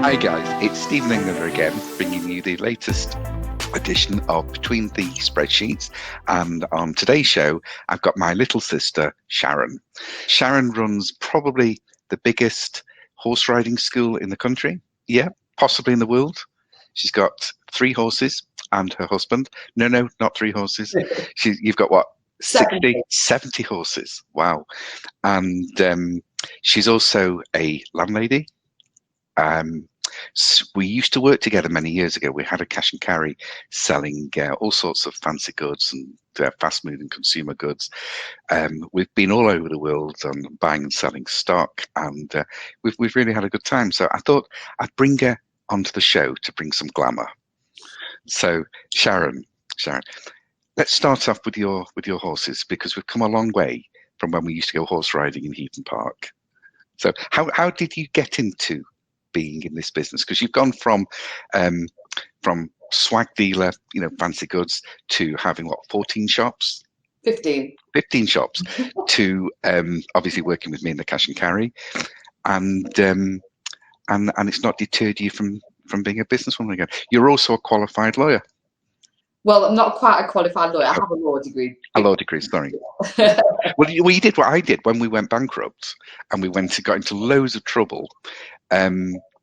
Hi guys, it's Stephen Englander again, bringing you the latest edition of Between the Spreadsheets. And on today's show, I've got my little sister, Sharon. Sharon runs probably the biggest horse riding school in the country. Yeah, possibly in the world. She's got 3 horses and her husband. No, not 3 horses. You've got what? 70 horses. Wow. And she's also a landlady. So we used to work together many years ago. We had a cash and carry selling all sorts of fancy goods and fast-moving consumer goods. We've been all over the world buying and selling stock, and we've really had a good time. So I thought I'd bring her onto the show to bring some glamour. So Sharon, let's start off with your horses, because we've come a long way from when we used to go horse riding in Heaton Park. So how did you get into being in this business? Because you've gone from swag dealer, fancy goods, to having 14 shops? 15 shops to obviously working with me in the cash and carry, and it's not deterred you from being a businesswoman again. You're also a qualified lawyer. Well, I'm not quite a qualified lawyer. I have a law degree. A law degree, sorry. Well, you did what I did when we went bankrupt and we got into loads of trouble.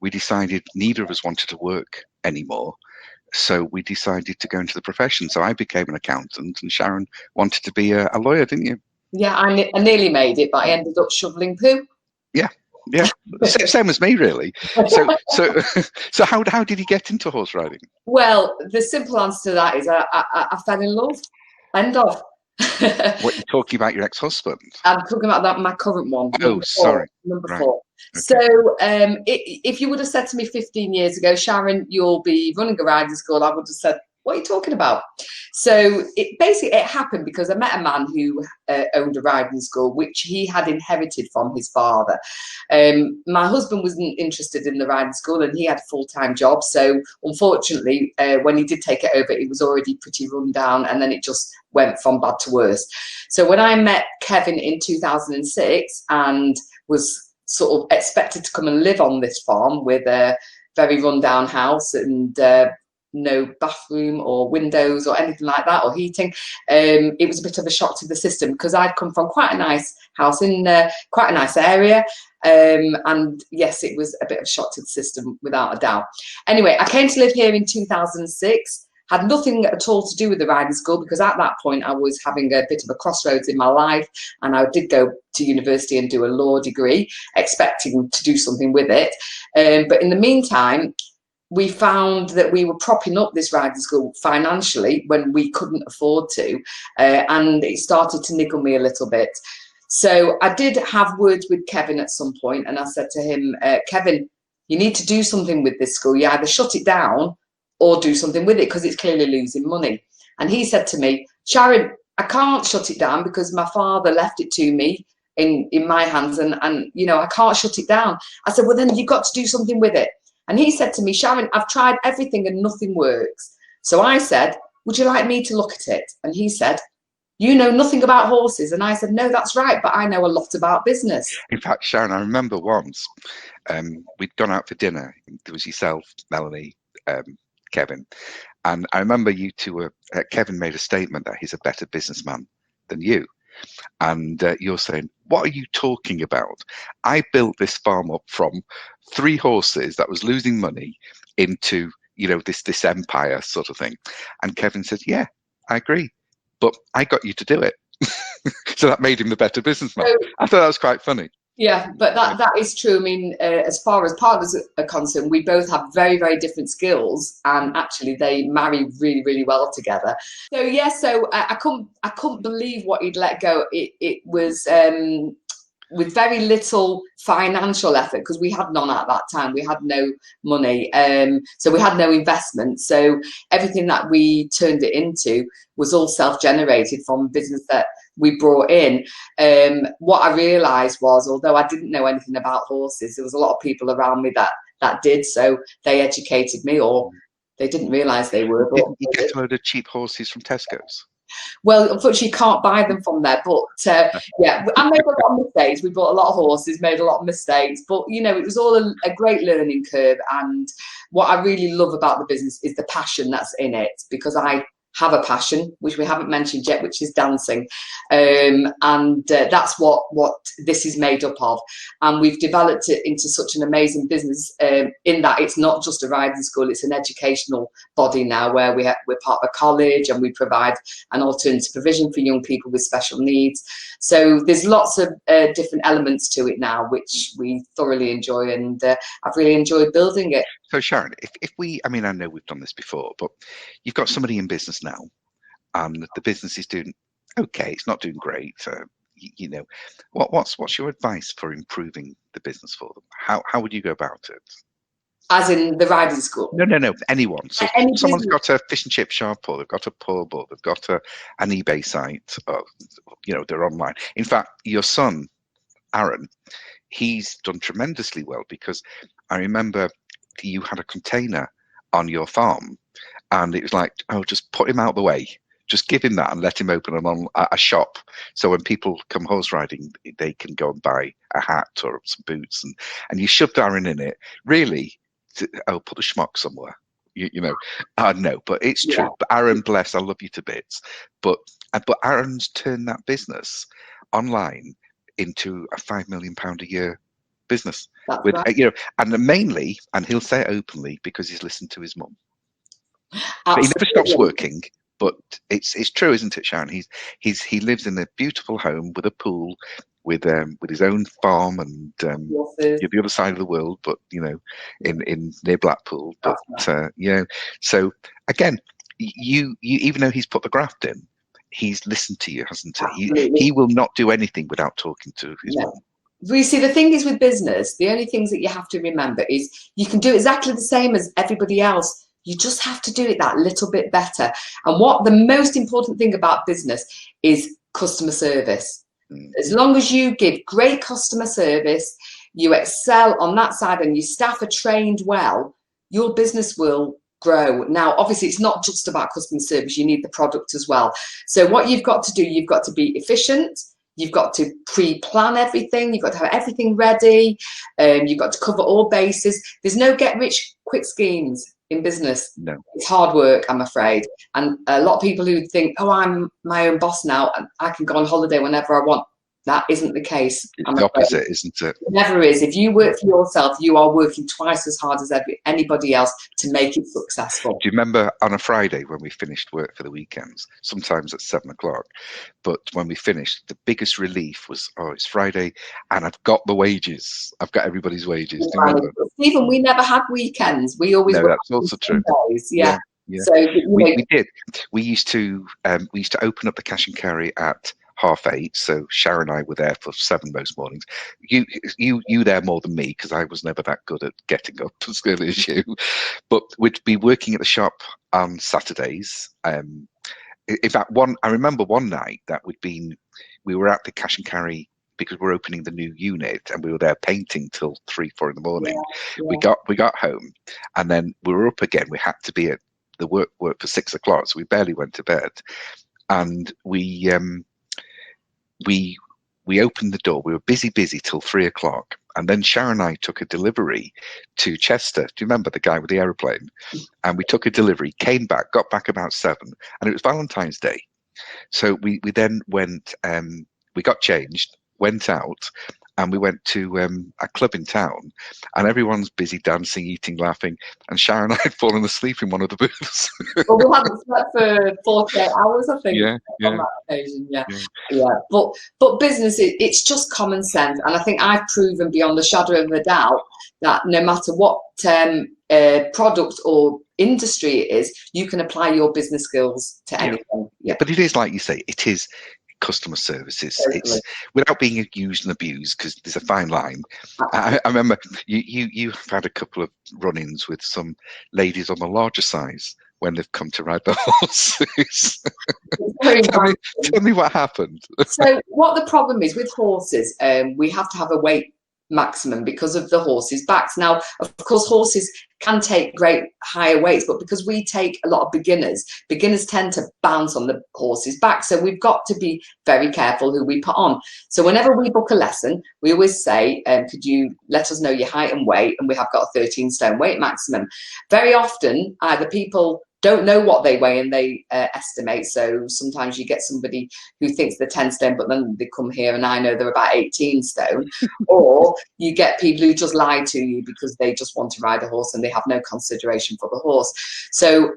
We decided neither of us wanted to work anymore. So we decided to go into the profession. So I became an accountant, and Sharon wanted to be a lawyer, didn't you? Yeah, I nearly made it, but I ended up shoveling poo. Yeah. Same as me, really. So how did you get into horse riding? Well, the simple answer to that is I fell in love. End of. What, you're talking about your ex-husband? I'm talking about my current one. Oh, sorry. Number right. 4. Okay. So if you would have said to me 15 years ago, Sharon, you'll be running a riding school, I would have said, what are you talking about? So it happened because I met a man who owned a riding school, which he had inherited from his father. My husband wasn't interested in the riding school, and he had a full-time job. So unfortunately, when he did take it over, it was already pretty run down, and then it just went from bad to worse. So when I met Kevin in 2006 and was sort of expected to come and live on this farm with a very run-down house and no bathroom or windows or anything like that, or heating, it was a bit of a shock to the system, because I'd come from quite a nice house in quite a nice area, and yes, it was a bit of a shock to the system without a doubt. Anyway, I came to live here in 2006, had nothing at all to do with the riding school, because at that point I was having a bit of a crossroads in my life, and I did go to university and do a law degree, expecting to do something with it, but in the meantime we found that we were propping up this riding school financially when we couldn't afford to, and it started to niggle me a little bit. So I did have words with Kevin at some point, and I said to him, Kevin, you need to do something with this school. You either shut it down or do something with it, because it's clearly losing money. And he said to me, Sharon, I can't shut it down because my father left it to me in my hands, and I can't shut it down. I said, well, then you've got to do something with it. And he said to me, Sharon, I've tried everything and nothing works. So I said, would you like me to look at it? And he said, you know nothing about horses. And I said, no, that's right, but I know a lot about business. In fact, Sharon, I remember once we'd gone out for dinner. There was yourself, Melanie, Kevin. And I remember you two were, Kevin made a statement that he's a better businessman than you. And you're saying, what are you talking about? I built this farm up from 3 horses that was losing money into, this empire sort of thing. And Kevin said, yeah, I agree, but I got you to do it. So that made him the better businessman. I thought that was quite funny. Yeah, but that is true. I mean, as far as partners are concerned, we both have very, very different skills, and actually they marry really, really well together. So yeah, I couldn't believe what he'd let go. It was with very little financial effort, because we had none at that time. We had no money, so we had no investment. So everything that we turned it into was all self-generated from business that we brought in. What I realised was, although I didn't know anything about horses, there was a lot of people around me that did, so they educated me, or they didn't realise they were. Didn't you get a load of cheap horses from Tesco's? Well, unfortunately, you can't buy them from there. But yeah, I made a lot of mistakes. We bought a lot of horses, made a lot of mistakes. But, you know, it was all a great learning curve. And what I really love about the business is the passion that's in it, because I have a passion, which we haven't mentioned yet, which is dancing. And that's what this is made up of. And we've developed it into such an amazing business in that it's not just a riding school, it's an educational body now, where we're part of a college, and we provide an alternative provision for young people with special needs. So there's lots of different elements to it now, which we thoroughly enjoy, and I've really enjoyed building it. So Sharon, if we, I mean, I know we've done this before, but you've got somebody in business now, and the business is doing okay. It's not doing great. You know, what's your advice for improving the business for them? How would you go about it? As in the riding school? No, anyone. So Any someone's business. got a fish and chip shop, or they've got a pub, or they've got an eBay site, or, you know, they're online. In fact, your son, Aaron, he's done tremendously well, because I remember you had a container on your farm, and it was like, oh, just put him out of the way. Just give him that and let him open a shop. So when people come horse riding, they can go and buy a hat or some boots, and you shoved Aaron in it. Really, put a schmuck somewhere. You know, no, but it's true. Yeah. But Aaron, bless, I love you to bits. But Aaron's turned that business online into a £5 million a year business. That's With right. you know, and mainly, and he'll say it openly, because he's listened to his mum. But he never stops working. But it's true, isn't it, Sharon? He lives in a beautiful home with a pool, with his own farm, and the other side of the world, but you know, in near Blackpool. But you know, so again, you even though he's put the graft in, he's listened to you, hasn't he? He will not do anything without talking to his mum. You see, the thing is with business, the only things that you have to remember is you can do exactly the same as everybody else. You just have to do it that little bit better. And what the most important thing about business is customer service. As long as you give great customer service, you excel on that side, and your staff are trained well, your business will grow. Now, obviously, it's not just about customer service. You need the product as well. So what you've got to do, you've got to be efficient. You've got to pre-plan everything. You've got to have everything ready. You've got to cover all bases. There's no get-rich-quick schemes in business. No. It's hard work, I'm afraid. And a lot of people who think, oh, I'm my own boss now, and I can go on holiday whenever I want. That isn't the case. It's the opposite, isn't it? It never is. If you work for yourself, you are working twice as hard as anybody else to make it successful. Do you remember on a Friday when we finished work for the weekends, sometimes at 7 o'clock, but when we finished, the biggest relief was, oh, it's Friday and I've got the wages. I've got everybody's wages. Do you remember? Stephen, we never had weekends. We always worked. That's also true. Days. Yeah. Yeah. So we did. We used to open up the cash and carry at 8:30, so Sharon and I were there for 7 most mornings. You there more than me, because I was never that good at getting up as good as you. But we'd be working at the shop on Saturdays. In fact, I remember one night that we were at the cash and carry because we're opening the new unit, and we were there painting till 3, 4 in the morning. Yeah. We got home, and then we were up again. We had to be at the work for 6 o'clock, so we barely went to bed, and we opened the door. We were busy till 3 o'clock, and then Sharon and I took a delivery to Chester. Do you remember the guy with the aeroplane? And we took a delivery, came back, got back about 7, and it was Valentine's Day. So we then went, we got changed, went out, and we went to a club in town, and everyone's busy dancing, eating, laughing, and Sharon and I had fallen asleep in one of the booths. Well, we hadn't slept for 48 hours, I think, on that occasion. Yeah. But business, it's just common sense, and I think I've proven beyond a shadow of a doubt that no matter what product or industry it is, you can apply your business skills to anything. Yeah. But it is like you say, it is customer services. Totally. It's without being used and abused, because there's a fine line. I remember you've had a couple of run-ins with some ladies on the larger size when they've come to ride the horses. Tell me what happened. So what the problem is with horses, we have to have a weight maximum because of the horses' backs. Now, of course, horses can take great higher weights, but because we take a lot of beginners tend to bounce on the horse's back. So we've got to be very careful who we put on. So whenever we book a lesson, we always say, could you let us know your height and weight? And we have got a 13 stone weight maximum. Very often, either people don't know what they weigh and they estimate. So sometimes you get somebody who thinks they're 10 stone, but then they come here and I know they're about 18 stone. Or you get people who just lie to you because they just want to ride a horse and they have no consideration for the horse. So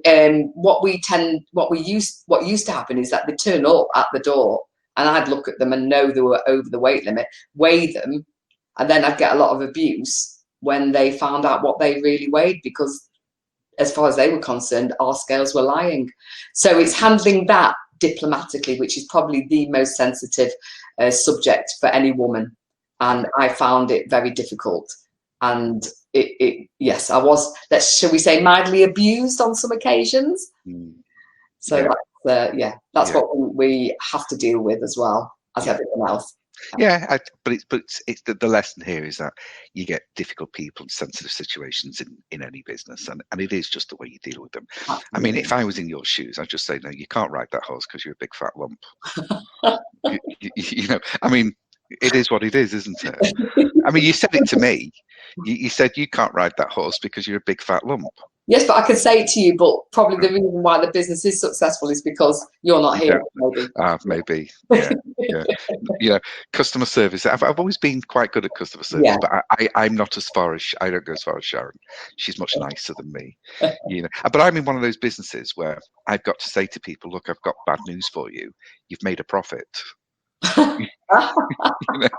what used to happen is that they turn up at the door and I'd look at them and know they were over the weight limit, weigh them, and then I'd get a lot of abuse when they found out what they really weighed, because as far as they were concerned, our scales were lying. So it's handling that diplomatically, which is probably the most sensitive subject for any woman. And I found it very difficult. And yes, I was, shall we say, mildly abused on some occasions. So that's what we have to deal with as well as everything else. Yeah, but it's the lesson here is that you get difficult people in sensitive situations in any business, and it is just the way you deal with them. I mean, if I was in your shoes, I'd just say, no, you can't ride that horse because you're a big fat lump. you know, I mean, it is what it is, isn't it? I mean, you said it to me. You said you can't ride that horse because you're a big fat lump. Yes, but I could say it to you, but probably the reason why the business is successful is because you're not here. Maybe. Yeah. Customer service. I've always been quite good at customer service, but I'm not as far as I don't go as far as Sharon. She's much nicer than me, you know. But I'm in one of those businesses where I've got to say to people, look, I've got bad news for you. You've made a profit. You know,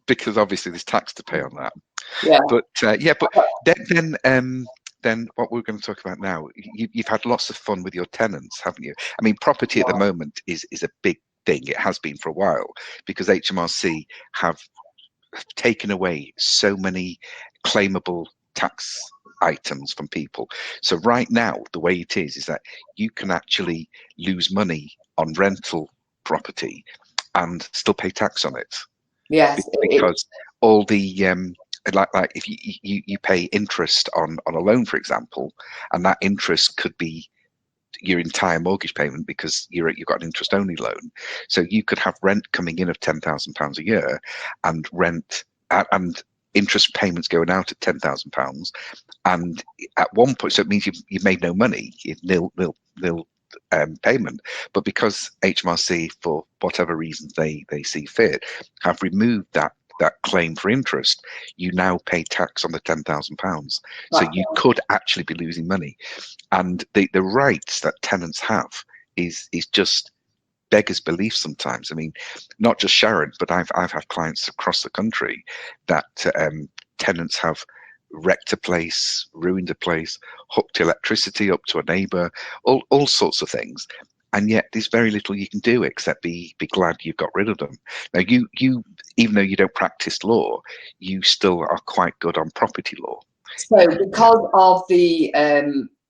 because obviously there's tax to pay on that. Then what we're going to talk about now, you've had lots of fun with your tenants, haven't you? I mean, property at the moment is a big thing. It has been for a while because HMRC have taken away so many claimable tax items from people. So right now, the way it is that you can actually lose money on rental property and still pay tax on it. Yes, because all the like if you pay interest on a loan, for example, and that interest could be your entire mortgage payment because you've got an interest only loan. So you could have rent coming in of £10,000 a year and rent and interest payments going out at £10,000, and at one point, so it means you've made no money, nil payment. But because HMRC, for whatever reasons they see fit, have removed that claim for interest, you now pay tax on the £10,000. So you could actually be losing money. And the rights that tenants have is just beggars belief sometimes. I mean, not just Sharon, but I've had clients across the country that tenants have wrecked a place, ruined a place, hooked electricity up to a neighbour, all sorts of things. And yet there's very little you can do except be glad you've got rid of them. Now, you even though you don't practice law, you still are quite good on property law. So because of the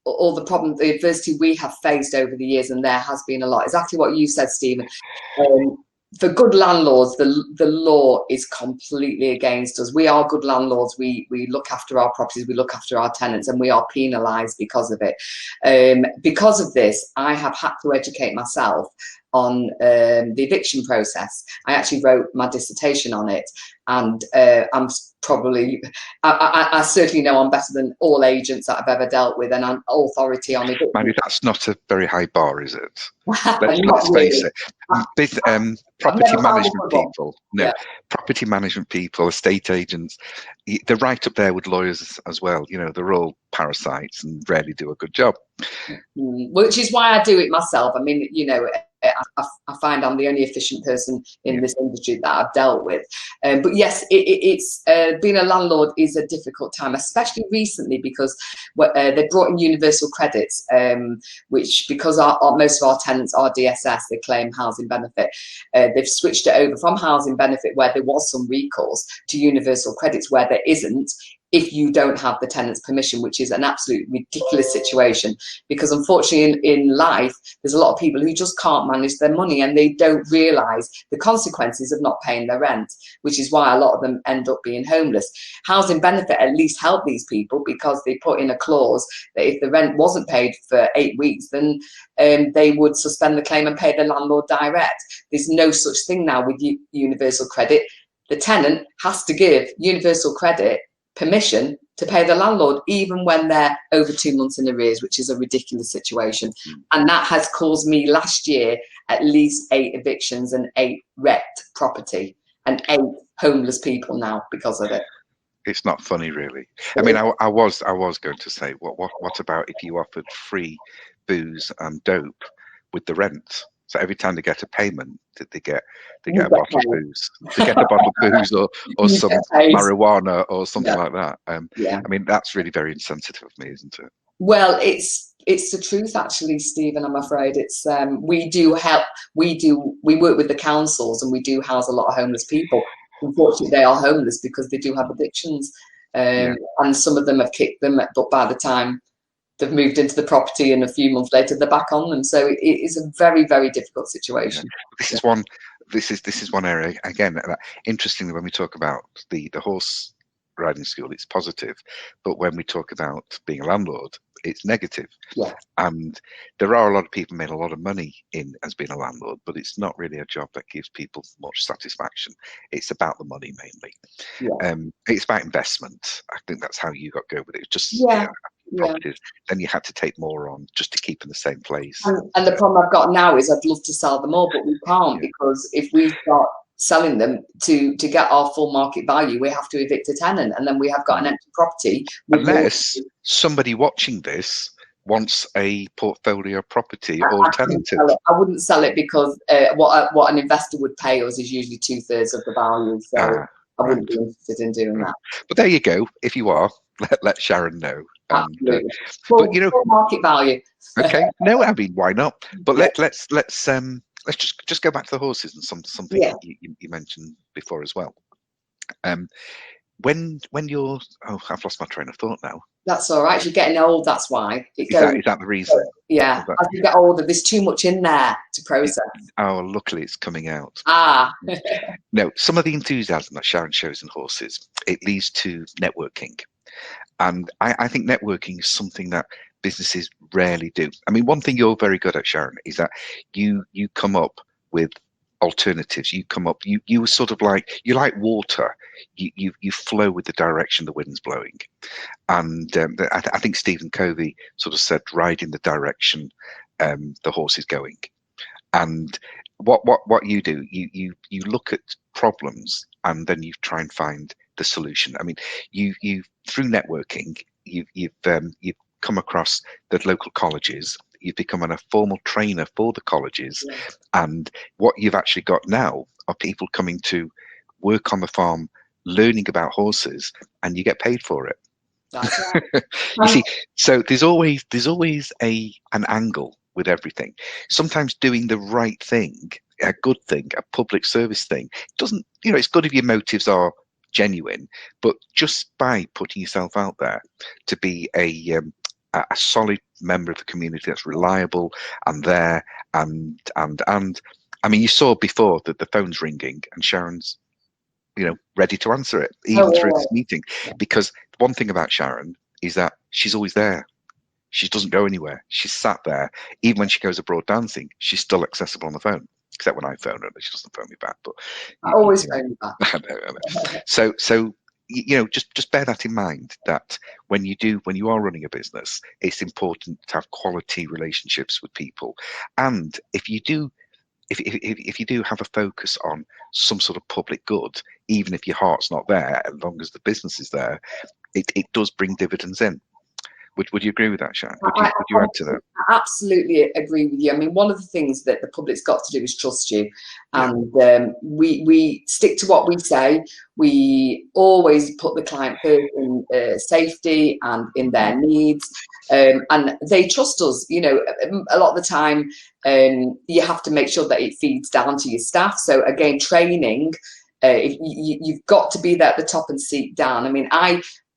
all the problems, the adversity we have faced over the years, and there has been a lot, exactly what you said, Stephen, for good landlords, the law is completely against us. We are good landlords. We look after our properties, we look after our tenants, and we are penalised because of it. Because of this, I have had to educate myself on the eviction process. I actually wrote my dissertation on it, and I'm probably, I certainly know I'm better than all agents that I've ever dealt with, and I'm authority on it. Maybe that's not a very high bar, is it? Let's face it. Property management people, property management people, estate agents, they're right up there with lawyers as well. You know, they're all parasites and rarely do a good job. Which is why I do it myself. I mean, you know, I find I'm the only efficient person in this industry that I've dealt with. But yes, it's being a landlord is a difficult time, especially recently because they brought in universal credits, which because most of our tenants are DSS, they claim housing benefit. They've switched it over from housing benefit, where there was some recourse, to universal credits where there isn't. if you don't have the tenant's permission, which is an absolute ridiculous situation, because unfortunately in life, there's a lot of people who just can't manage their money and they don't realise the consequences of not paying their rent, which is why a lot of them end up being homeless. Housing benefit at least help these people because they put in a clause that if the rent wasn't paid for 8 weeks, then they would suspend the claim and pay the landlord direct. There's no such thing now with universal credit. The tenant has to give universal credit permission to pay the landlord even when they're over 2 months in arrears, which is a ridiculous situation. And that has caused me last year at least 8 evictions and 8 wrecked property and 8 homeless people now because of it. It's not funny, really. I mean, I was going to say, what about if you offered free booze and dope with the rent? So every time they get a payment, they get a bottle of booze. They get a bottle of booze or some marijuana or something like that. I mean, that's really very insensitive of me, isn't it? Well, it's the truth, actually, Stephen. I'm afraid it's we do help. We work with the councils and we do house a lot of homeless people. Unfortunately, they are homeless because they do have addictions, and some of them have kicked them. But by the time they've moved into the property and a few months later they're back on them, so it is a very, very difficult situation. This is one area again. Interestingly, when we talk about the horse riding school, it's positive, but when we talk about being a landlord, it's negative. And there are a lot of people made a lot of money in as being a landlord, but it's not really a job that gives people much satisfaction. It's about the money mainly. It's about investment. I think that's how you got go with it. It's just properties, then you had to take more on just to keep in the same place. And the problem I've got now is I'd love to sell them all, but we can't because if we start selling them to get our full market value, we have to evict a tenant, and then we have got an empty property. Unless somebody watching this wants a portfolio property or tenanted. I wouldn't sell it because what an investor would pay us is usually 2/3 of the value. So I wouldn't be interested in doing that. But there you go. If you are, let Sharon know. Absolutely. But full market value. Okay. No, I mean, why not? But let's just go back to the horses and something you mentioned before as well. When you're I've lost my train of thought now. That's all right. You're getting old. That's why. Is that the reason? Yeah. As you get older, there's too much in there to process. Oh, luckily it's coming out. No, some of the enthusiasm that Sharon shows in horses, it leads to networking. And I think networking is something that businesses rarely do. I mean, one thing you're very good at, Sharon, is that you come up with alternatives. You sort of like, you like water. You flow with the direction the wind's blowing. And I think Stephen Covey sort of said, ride in the direction the horse is going. And what you do, you look at problems and then you try and find the solution. I mean, you through networking, you've come across the local colleges. You've become a formal trainer for the colleges, and what you've actually got now are people coming to work on the farm, learning about horses, and you get paid for it. That's right. You see, so there's always an angle with everything. Sometimes doing the right thing, a good thing, a public service thing, doesn't, it's good if your motives are genuine, but just by putting yourself out there to be a solid member of the community that's reliable and there and I mean, you saw before that the phone's ringing and Sharon's ready to answer it even through this meeting, because one thing about Sharon is that she's always there. She doesn't go anywhere. She's sat there. Even when she goes abroad dancing, she's still accessible on the phone, except when I phone her, she doesn't phone me back. But I always phone you back. I know. So just bear that in mind, that when you are running a business, it's important to have quality relationships with people. And if you do have a focus on some sort of public good, even if your heart's not there, as long as the business is there, it does bring dividends in. Would you agree with that, Sharon? Would you add to that? I absolutely agree with you. I mean, one of the things that the public's got to do is trust you. And we stick to what we say. We always put the client first in safety and in their needs. And they trust us. A lot of the time, you have to make sure that it feeds down to your staff. So again, training, you've got to be there at the top and seat down. I mean,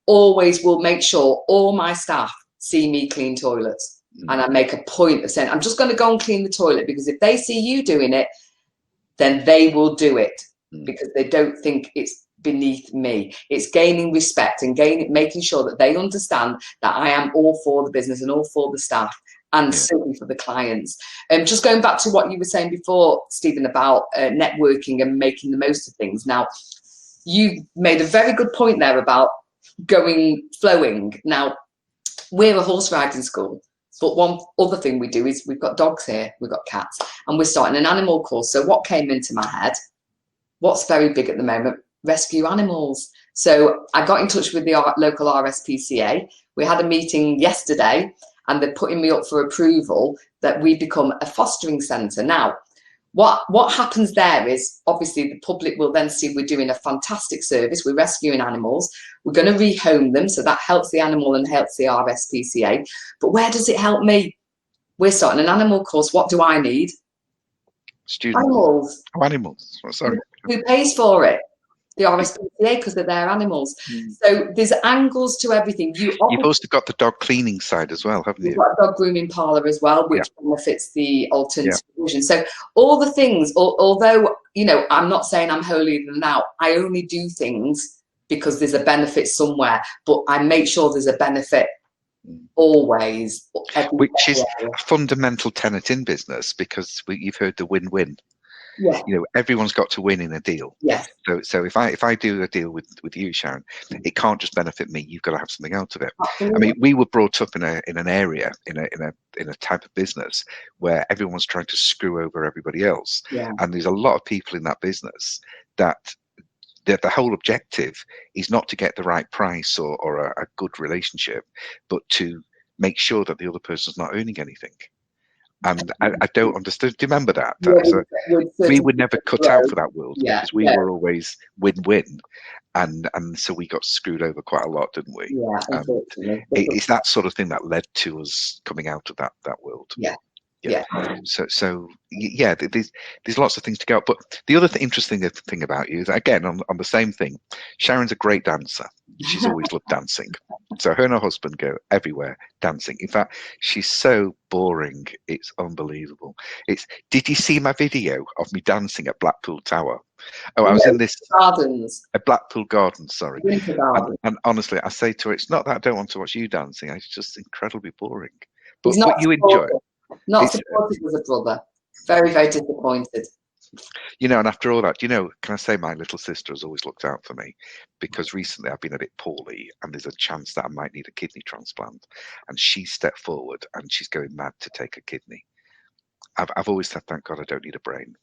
always will make sure all my staff see me clean toilets. And I make a point of saying, I'm just going to go and clean the toilet, because if they see you doing it, then they will do it, because they don't think it's beneath me. It's gaining respect and making sure that they understand that I am all for the business and all for the staff, and certainly for the clients. Just going back to what you were saying before, Stephen, about networking and making the most of things. Now, you made a very good point there about flowing. Now, we're a horse riding school. But one other thing we do is we've got dogs here, we've got cats, and we're starting an animal course. So what came into my head, what's very big at the moment, rescue animals. So I got in touch with the local RSPCA. We had a meeting yesterday, and they're putting me up for approval that we become a fostering centre. Now, what happens there is, obviously, the public will then see we're doing a fantastic service. We're rescuing animals. We're going to rehome them, so that helps the animal and helps the RSPCA. But where does it help me? We're starting an animal course. What do I need? Students. Animals. Oh, animals. Oh, sorry. Who pays for it? The RSPCA, because they're their animals. So there's angles to everything. You've also got the dog cleaning side as well, haven't you? You've got a dog grooming parlour as well, which benefits the alternative provision. So all the things, although, you know, I'm not saying I'm holier than thou, I only do things because there's a benefit somewhere, but I make sure there's a benefit always. Which is a fundamental tenet in business, because you've heard the win-win. Yeah. You know, everyone's got to win in a deal. Yes. So if I do a deal with you, Sharon, it can't just benefit me. You've got to have something out of it. Absolutely. I mean, we were brought up in an area in a type of business where everyone's trying to screw over everybody else. Yeah. And there's a lot of people in that business that the whole objective is not to get the right price or a good relationship, but to make sure that the other person's not earning anything. And I don't understand. Do you remember that? We were never cut out for that world, because we were always win-win, and so we got screwed over quite a lot, didn't we? Yeah, unfortunately. It's that sort of thing that led to us coming out of that world. Yeah. So there's lots of things to go. But the other interesting thing about you is, again, on the same thing, Sharon's a great dancer. She's always loved dancing. So her and her husband go everywhere dancing. In fact, she's so boring, it's unbelievable. Did you see my video of me dancing at Blackpool Tower? Oh, I was in this Gardens. A Blackpool Gardens, sorry. Winter Gardens. And honestly, I say to her, it's not that I don't want to watch you dancing. It's just incredibly boring. But you enjoy it. Not supported as a brother. Very, very disappointed. You know, and after all that, you know, can I say my little sister has always looked out for me, because recently I've been a bit poorly and there's a chance that I might need a kidney transplant, and she stepped forward and she's going mad to take a kidney. I've always said, thank God I don't need a brain.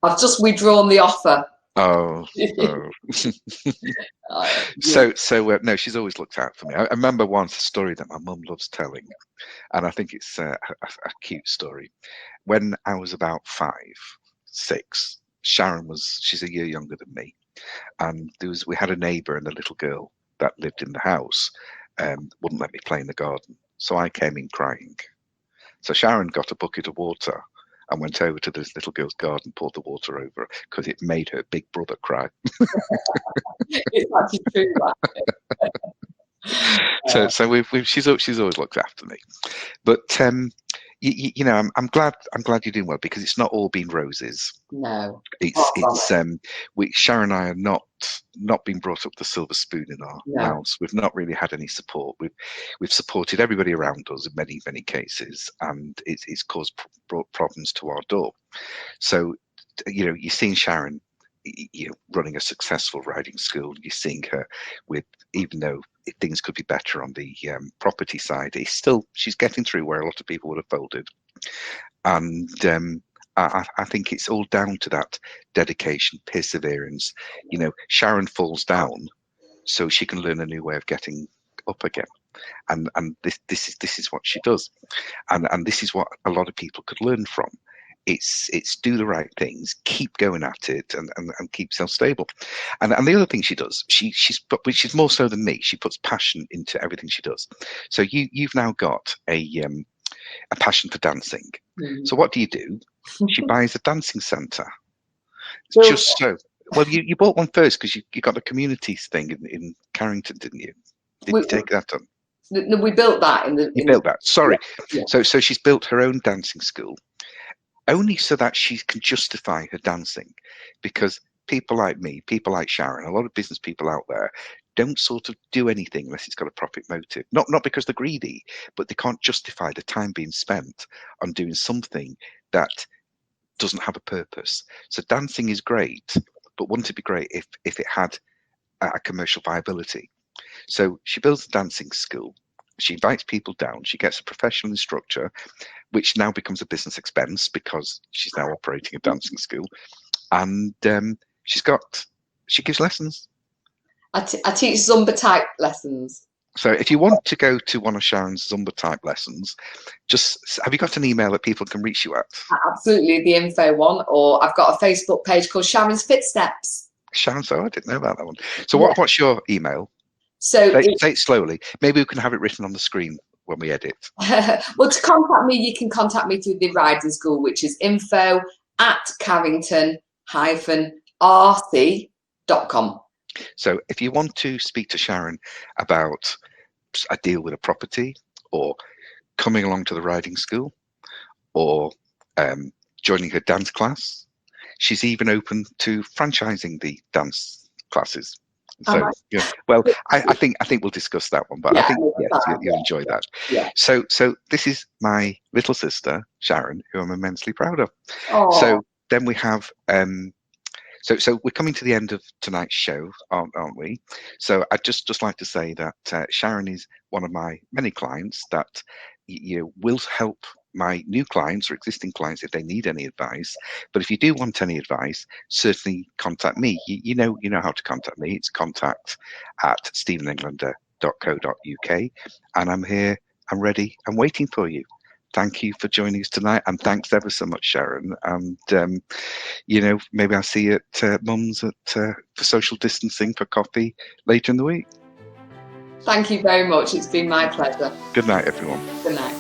I've just withdrawn the offer. Oh. So no, she's always looked out for me. I remember once a story that my mum loves telling, and I think it's a cute story. When I was about 5, 6, she's a year younger than me, and we had a neighbour and a little girl that lived in the house, wouldn't let me play in the garden, so I came in crying. So Sharon got a bucket of water and went over to this little girl's garden, poured the water over, because it made her big brother cry. It's actually true, that. So she's always looked after me, but you know, I'm glad you're doing well, because it's not all been roses. No, Sharon and I are not been brought up the silver spoon in our mouths. We've not really had any support. We've supported everybody around us in many cases, and it's brought problems to our door. So, you know, you're seeing Sharon, you know, running a successful riding school. You're seeing her with, even though things could be better on the property side, she's getting through where a lot of people would have folded. And I think it's all down to that dedication, perseverance. You know, Sharon falls down so she can learn a new way of getting up again. And this is what she does. And this is what a lot of people could learn from. It's do the right things, keep going at it, and keep yourself stable. And the other thing she does, she's more so than me, she puts passion into everything she does. So you've now got a passion for dancing. So what do? She buys a dancing centre. Just so Well, you bought one first because you got the communities thing in Carrington, didn't you? Did you take that on? No, we built that in the. You built that. Sorry. Yeah. So she's built her own dancing school, only so that she can justify her dancing, because people like me, people like Sharon, a lot of business people out there don't sort of do anything unless it's got a profit motive. Not because they're greedy, but they can't justify the time being spent on doing something that doesn't have a purpose. So dancing is great, but wouldn't it be great if it had a commercial viability? So she builds a dancing school. She invites people down. She gets a professional instructor, which now becomes a business expense because she's now operating a dancing school. And she gives lessons. I teach Zumba type lessons. So if you want to go to one of Sharon's Zumba type lessons, just have you got an email that people can reach you at? Absolutely, the info one, or I've got a Facebook page called Sharon's FitSteps. Sharon, so I didn't know about that one. So what's your email? So say it slowly. Maybe we can have it written on the screen when we edit. Well, to contact me, you can contact me through the riding school, which is info@carrington-rc.com. So if you want to speak to Sharon about a deal with a property, or coming along to the riding school, or joining her dance class, she's even open to franchising the dance classes. So yeah, well, I think we'll discuss that one, but I think you'll enjoy that. Yeah. So this is my little sister Sharon, who I'm immensely proud of. Aww. So then we have so we're coming to the end of tonight's show, aren't we? So I'd just like to say that Sharon is one of my many clients that will help my new clients or existing clients if they need any advice. But if you do want any advice, certainly contact me. You know how to contact me. It's contact@stephenenglander.co.uk, and I'm here. I'm ready. I'm waiting for you. Thank you for joining us tonight, and thanks ever so much, Sharon. And maybe I'll see you at Mum's for social distancing for coffee later in the week. Thank you very much. It's been my pleasure. Good night, everyone. Good night.